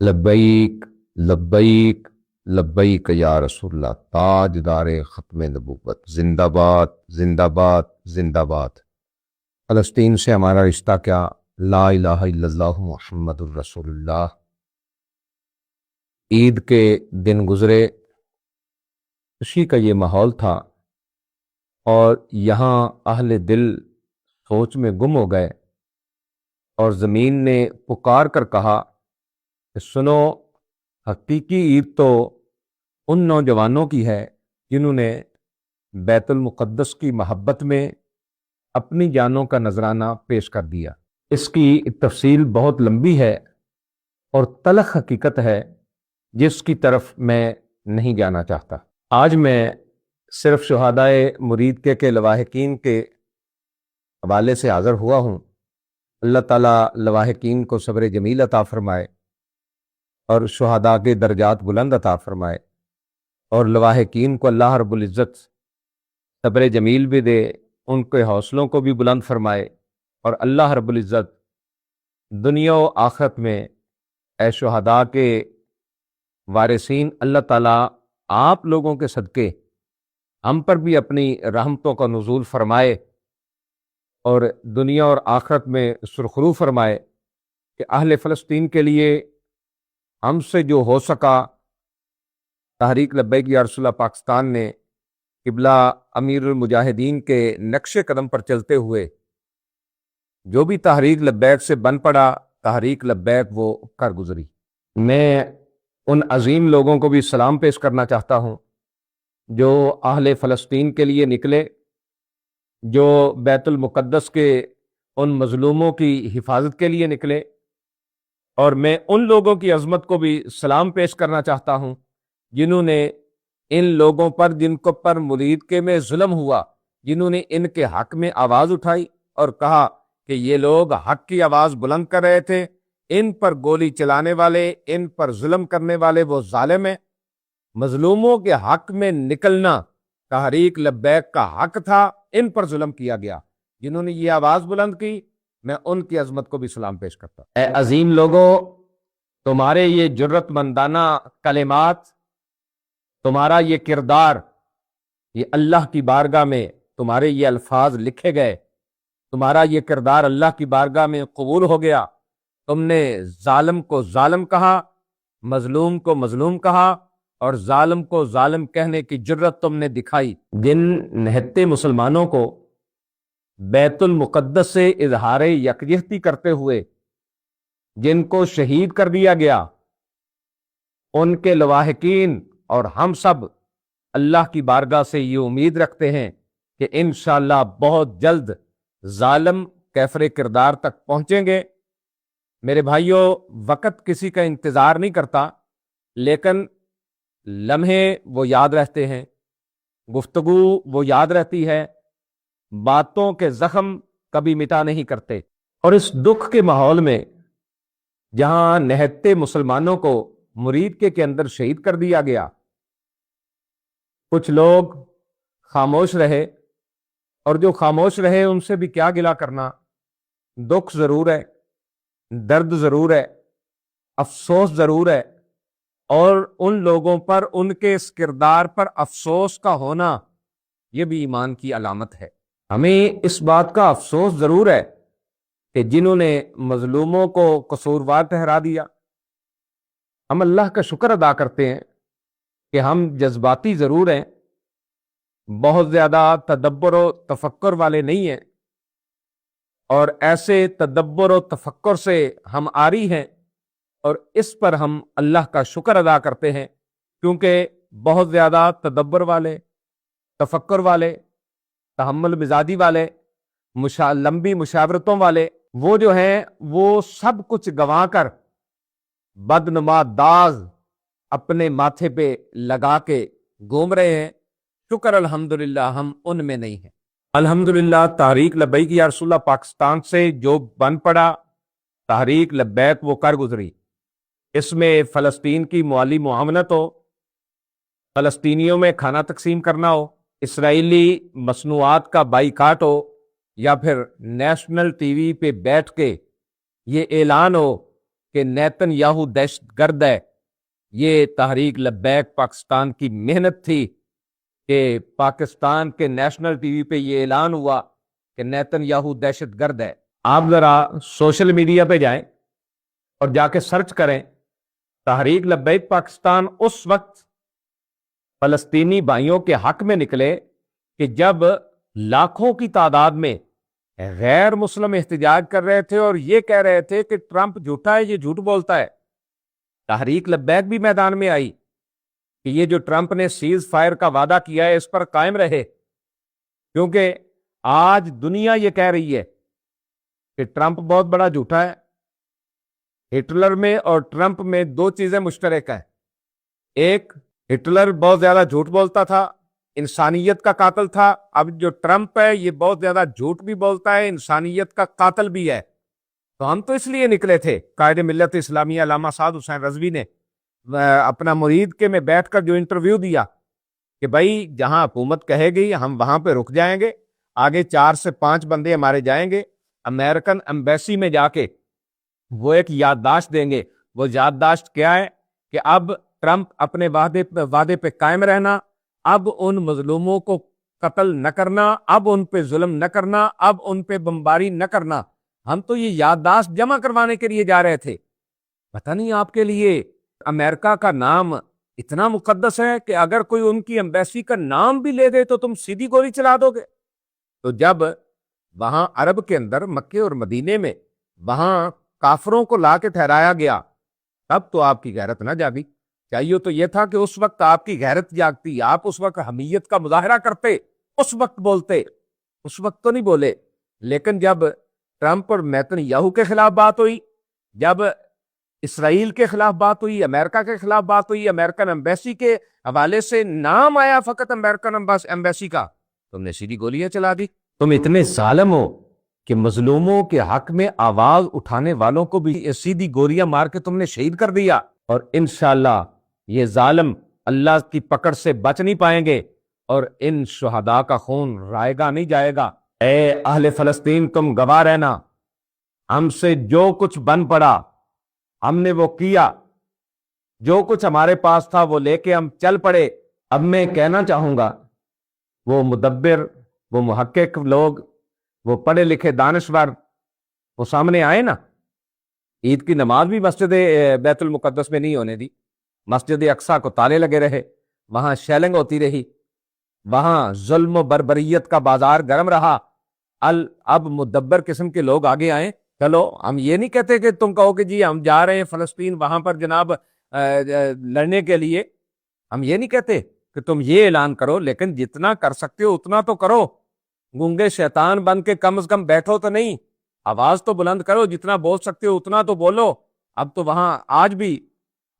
لبیک لبیک لبیک یا رسول اللہ، تاجدار ختم نبوت، زندہ باد زندہ باد زندہ باد۔ فلسطین سے ہمارا رشتہ کیا؟ لا الہ الا اللہ محمد الرسول اللہ۔ عید کے دن گزرے، خوشی کا یہ ماحول تھا، اور یہاں اہل دل سوچ میں گم ہو گئے، اور زمین نے پکار کر کہا کہ سنو، حقیقی عید تو ان نوجوانوں کی ہے جنہوں نے بیت المقدس کی محبت میں اپنی جانوں کا نذرانہ پیش کر دیا۔ اس کی تفصیل بہت لمبی ہے اور تلخ حقیقت ہے جس کی طرف میں نہیں جانا چاہتا۔ آج میں صرف شہدائے مرید کے لواحقین کے حوالے سے حاضر ہوا ہوں۔ اللہ تعالیٰ لواحقین کو صبر جمیل عطا فرمائے اور شہداء کے درجات بلند عطا فرمائے، اور لواحقین کو اللہ رب العزت صبر جمیل بھی دے، ان کے حوصلوں کو بھی بلند فرمائے، اور اللہ رب العزت دنیا و آخرت میں اے شہداء کے وارثین، اللہ تعالیٰ آپ لوگوں کے صدقے ہم پر بھی اپنی رحمتوں کا نزول فرمائے، اور دنیا اور آخرت میں سرخرو فرمائے کہ اہل فلسطین کے لیے ہم سے جو ہو سکا، تحریک لبیک یا رسول اللہ پاکستان نے قبلہ امیر المجاہدین کے نقش قدم پر چلتے ہوئے جو بھی تحریک لبیک سے بن پڑا، تحریک لبیک وہ کر گزری۔ میں ان عظیم لوگوں کو بھی سلام پیش کرنا چاہتا ہوں جو اہل فلسطین کے لیے نکلے، جو بیت المقدس کے ان مظلوموں کی حفاظت کے لیے نکلے، اور میں ان لوگوں کی عظمت کو بھی سلام پیش کرنا چاہتا ہوں جنہوں نے ان لوگوں پر، جن کو پر مرید کے میں ظلم ہوا، جنہوں نے ان کے حق میں آواز اٹھائی اور کہا کہ یہ لوگ حق کی آواز بلند کر رہے تھے، ان پر گولی چلانے والے، ان پر ظلم کرنے والے وہ ظالم ہیں۔ مظلوموں کے حق میں نکلنا تحریک لبیک کا حق تھا، ان پر ظلم کیا گیا، جنہوں نے یہ آواز بلند کی، میں ان کی عظمت کو بھی سلام پیش کرتا ہوں۔ اے عظیم لوگوں، تمہارے یہ جرت مندانہ کلمات، تمہارا یہ کردار، یہ اللہ کی بارگاہ میں تمہارے یہ الفاظ لکھے گئے، تمہارا یہ کردار اللہ کی بارگاہ میں قبول ہو گیا۔ تم نے ظالم کو ظالم کہا، مظلوم کو مظلوم کہا، اور ظالم کو ظالم کہنے کی جرت تم نے دکھائی۔ جن نہتے مسلمانوں کو بیت المقدس سے اظہار یکجہتی کرتے ہوئے جن کو شہید کر دیا گیا، ان کے لواحقین اور ہم سب اللہ کی بارگاہ سے یہ امید رکھتے ہیں کہ انشاءاللہ بہت جلد ظالم کیفر کردار تک پہنچیں گے۔ میرے بھائیوں، وقت کسی کا انتظار نہیں کرتا، لیکن لمحے وہ یاد رہتے ہیں، گفتگو وہ یاد رہتی ہے، باتوں کے زخم کبھی مٹا نہیں کرتے۔ اور اس دکھ کے ماحول میں جہاں نہتے مسلمانوں کو مرید کے اندر شہید کر دیا گیا، کچھ لوگ خاموش رہے، اور جو خاموش رہے ان سے بھی کیا گلہ کرنا۔ دکھ ضرور ہے، درد ضرور ہے، افسوس ضرور ہے، اور ان لوگوں پر، ان کے اس کردار پر افسوس کا ہونا، یہ بھی ایمان کی علامت ہے۔ ہمیں اس بات کا افسوس ضرور ہے کہ جنہوں نے مظلوموں کو قصوروار ٹھہرا دیا، ہم اللہ کا شکر ادا کرتے ہیں کہ ہم جذباتی ضرور ہیں، بہت زیادہ تدبر و تفکر والے نہیں ہیں، اور ایسے تدبر و تفکر سے ہم عاری ہیں، اور اس پر ہم اللہ کا شکر ادا کرتے ہیں، کیونکہ بہت زیادہ تدبر والے، تفکر والے، تحمل مزاجی والے، لمبی مشاورتوں والے، وہ جو ہیں وہ سب کچھ گنوا کر بدنما داغ اپنے ماتھے پہ لگا کے گھوم رہے ہیں۔ شکر الحمدللہ ہم ان میں نہیں ہیں۔ الحمدللہ تحریک لبیک یا رسول اللہ پاکستان سے جو بن پڑا، تحریک لبیک وہ کر گزری۔ اس میں فلسطین کی موالی معاملت ہو، فلسطینیوں میں کھانا تقسیم کرنا ہو، اسرائیلی مصنوعات کا بائیکاٹ ہو، یا پھر نیشنل ٹی وی پہ بیٹھ کے یہ اعلان ہو کہ نیتن یاہو دہشت گرد ہے، یہ تحریک لبیک پاکستان کی محنت تھی کہ پاکستان کے نیشنل ٹی وی پہ یہ اعلان ہوا کہ نیتن یاہو دہشت گرد ہے۔ آپ ذرا سوشل میڈیا پہ جائیں اور جا کے سرچ کریں، تحریک لبیک پاکستان اس وقت فلسطینی بھائیوں کے حق میں نکلے کہ جب لاکھوں کی تعداد میں غیر مسلم احتجاج کر رہے تھے اور یہ کہہ رہے تھے کہ ٹرمپ جھوٹا ہے، یہ جھوٹ بولتا ہے۔ تحریک لبیک بھی میدان میں آئی کہ یہ جو ٹرمپ نے سیز فائر کا وعدہ کیا ہے اس پر قائم رہے، کیونکہ آج دنیا یہ کہہ رہی ہے کہ ٹرمپ بہت بڑا جھوٹا ہے۔ ہٹلر میں اور ٹرمپ میں دو چیزیں مشترک ہیں، ایک ہٹلر بہت زیادہ جھوٹ بولتا تھا، انسانیت کا قاتل تھا، اب جو ٹرمپ ہے یہ بہت زیادہ جھوٹ بھی بولتا ہے، انسانیت کا قاتل بھی ہے۔ تو ہم تو اس لیے نکلے تھے، قائد ملت اسلامیہ علامہ سعد حسین رضوی نے اپنا مرید کے میں بیٹھ کر جو انٹرویو دیا کہ بھائی جہاں حکومت کہے گی ہم وہاں پہ رک جائیں گے، آگے 4 سے 5 بندے ہمارے جائیں گے امریکن ایمبیسی میں جا کے وہ ایک یادداشت دیں گے۔ وہ یادداشت کیا ہے کہ اب ٹرمپ اپنے وعدے پہ قائم رہنا، اب ان مظلوموں کو قتل نہ کرنا، اب ان پہ ظلم نہ کرنا، اب ان پہ بمباری نہ کرنا۔ ہم تو یہ یادداشت جمع کروانے کے لیے جا رہے تھے۔ پتہ نہیں آپ کے لیے امریکہ کا نام اتنا مقدس ہے کہ اگر کوئی ان کی ایمبیسی کا نام بھی لے دے تو تم سیدھی گولی چلا دو گے۔ تو جب وہاں عرب کے اندر مکے اور مدینے میں وہاں کافروں کو لا کے ٹھہرایا گیا، تب تو آپ کی غیرت نہ جاگی۔ چاہیے تو یہ تھا کہ اس وقت آپ کی غیرت جاگتی، آپ اس وقت حمیت کا مظاہرہ کرتے، اس وقت بولتے، اس وقت تو نہیں بولے۔ لیکن جب ٹرمپ اور نیتن یاہو کے خلاف بات ہوئی، جب اسرائیل کے خلاف بات ہوئی، امریکہ کے خلاف بات ہوئی، امریکن ایمبیسی کے حوالے سے نام آیا فقط امریکن ایمبیسی کا، تم نے سیدھی گولیاں چلا دی۔ تم اتنے ظالم ہو کہ مظلوموں کے حق میں آواز اٹھانے والوں کو بھی سیدھی گولیاں مار کے تم نے شہید کر دیا، اور انشاءاللہ یہ ظالم اللہ کی پکڑ سے بچ نہیں پائیں گے اور ان شہداء کا خون رائے گا نہیں جائے گا۔ اے اہل فلسطین، تم گواہ رہنا، ہم سے جو کچھ بن پڑا ہم نے وہ کیا، جو کچھ ہمارے پاس تھا وہ لے کے ہم چل پڑے۔ اب میں کہنا چاہوں گا وہ مدبر، وہ محقق لوگ، وہ پڑھے لکھے دانشور وہ سامنے آئے نا۔ عید کی نماز بھی مسجد بیت المقدس میں نہیں ہونے دی، مسجد اقصیٰ کو تالے لگے رہے، وہاں شیلنگ ہوتی رہی، وہاں ظلم و بربریت کا بازار گرم رہا۔ اب مدبر قسم کے لوگ آگے آئیں، چلو ہم یہ نہیں کہتے کہ تم کہو کہ جی ہم جا رہے ہیں فلسطین وہاں پر جناب لڑنے کے لیے، ہم یہ نہیں کہتے کہ تم یہ اعلان کرو، لیکن جتنا کر سکتے ہو اتنا تو کرو۔ گونگے شیطان بن کے کم از کم بیٹھو تو نہیں، آواز تو بلند کرو، جتنا بول سکتے ہو اتنا تو بولو۔ اب تو وہاں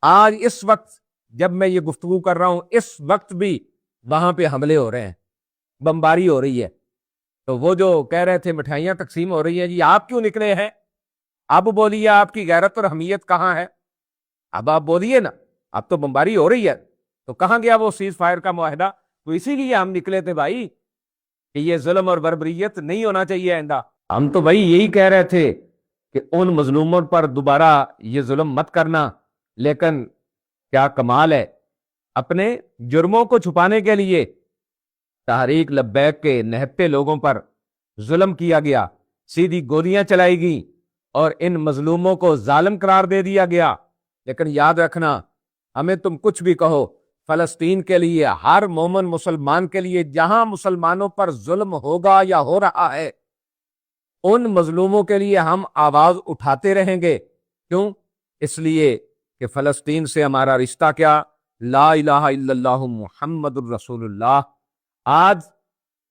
آج اس وقت جب میں یہ گفتگو کر رہا ہوں، اس وقت بھی وہاں پہ حملے ہو رہے ہیں، بمباری ہو رہی ہے۔ تو وہ جو کہہ رہے تھے مٹھائیاں تقسیم ہو رہی ہیں، جی آپ کیوں نکلے ہیں؟ اب بولیے آپ کی غیرت اور حمیت کہاں ہے؟ اب آپ بولیے نا، اب تو بمباری ہو رہی ہے، تو کہاں گیا وہ سیز فائر کا معاہدہ؟ تو اسی لیے ہم نکلے تھے بھائی کہ یہ ظلم اور بربریت نہیں ہونا چاہیے آئندہ۔ ہم تو بھائی یہی کہہ رہے تھے کہ ان مظلوموں پر دوبارہ یہ ظلم مت کرنا، لیکن کیا کمال ہے، اپنے جرموں کو چھپانے کے لیے تحریک لبیک کے نہتے لوگوں پر ظلم کیا گیا، سیدھی گولیاں چلائی گئیں اور ان مظلوموں کو ظالم قرار دے دیا گیا۔ لیکن یاد رکھنا، ہمیں تم کچھ بھی کہو، فلسطین کے لیے، ہر مومن مسلمان کے لیے جہاں مسلمانوں پر ظلم ہوگا یا ہو رہا ہے، ان مظلوموں کے لیے ہم آواز اٹھاتے رہیں گے۔ کیوں؟ اس لیے کہ فلسطین سے ہمارا رشتہ کیا؟ لا الہ الا اللہ محمد الرسول اللہ۔ آج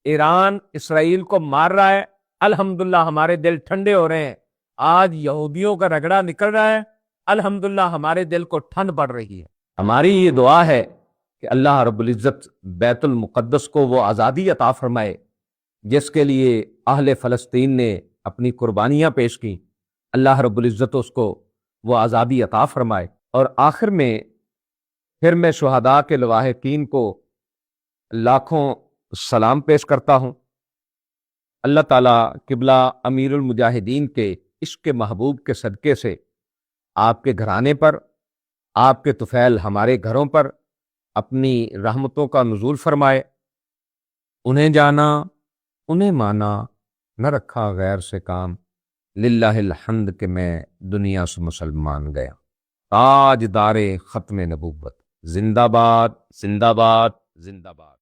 ایران اسرائیل کو مار رہا ہے، الحمدللہ ہمارے دل ٹھنڈے ہو رہے ہیں۔ آج یہودیوں کا رگڑا نکل رہا ہے، الحمدللہ ہمارے دل کو ٹھنڈ پڑ رہی ہے۔ ہماری یہ دعا ہے کہ اللہ رب العزت بیت المقدس کو وہ آزادی عطا فرمائے جس کے لیے اہل فلسطین نے اپنی قربانیاں پیش کی، اللہ رب العزت اس کو وہ آزادی عطا فرمائے۔ اور آخر میں پھر میں شہداء کے لواحقین کو لاکھوں سلام پیش کرتا ہوں۔ اللہ تعالیٰ قبلہ امیر المجاہدین کے عشق محبوب کے صدقے سے آپ کے گھرانے پر، آپ کے طفیل ہمارے گھروں پر اپنی رحمتوں کا نزول فرمائے۔ انہیں جانا، انہیں مانا، نہ رکھا غیر سے کام، للہ الحمد کہ میں دنیا سے مسلمان گیا۔ تاج دار ختم نبوت، زندہ باد، زندہ باد، زندہ باد۔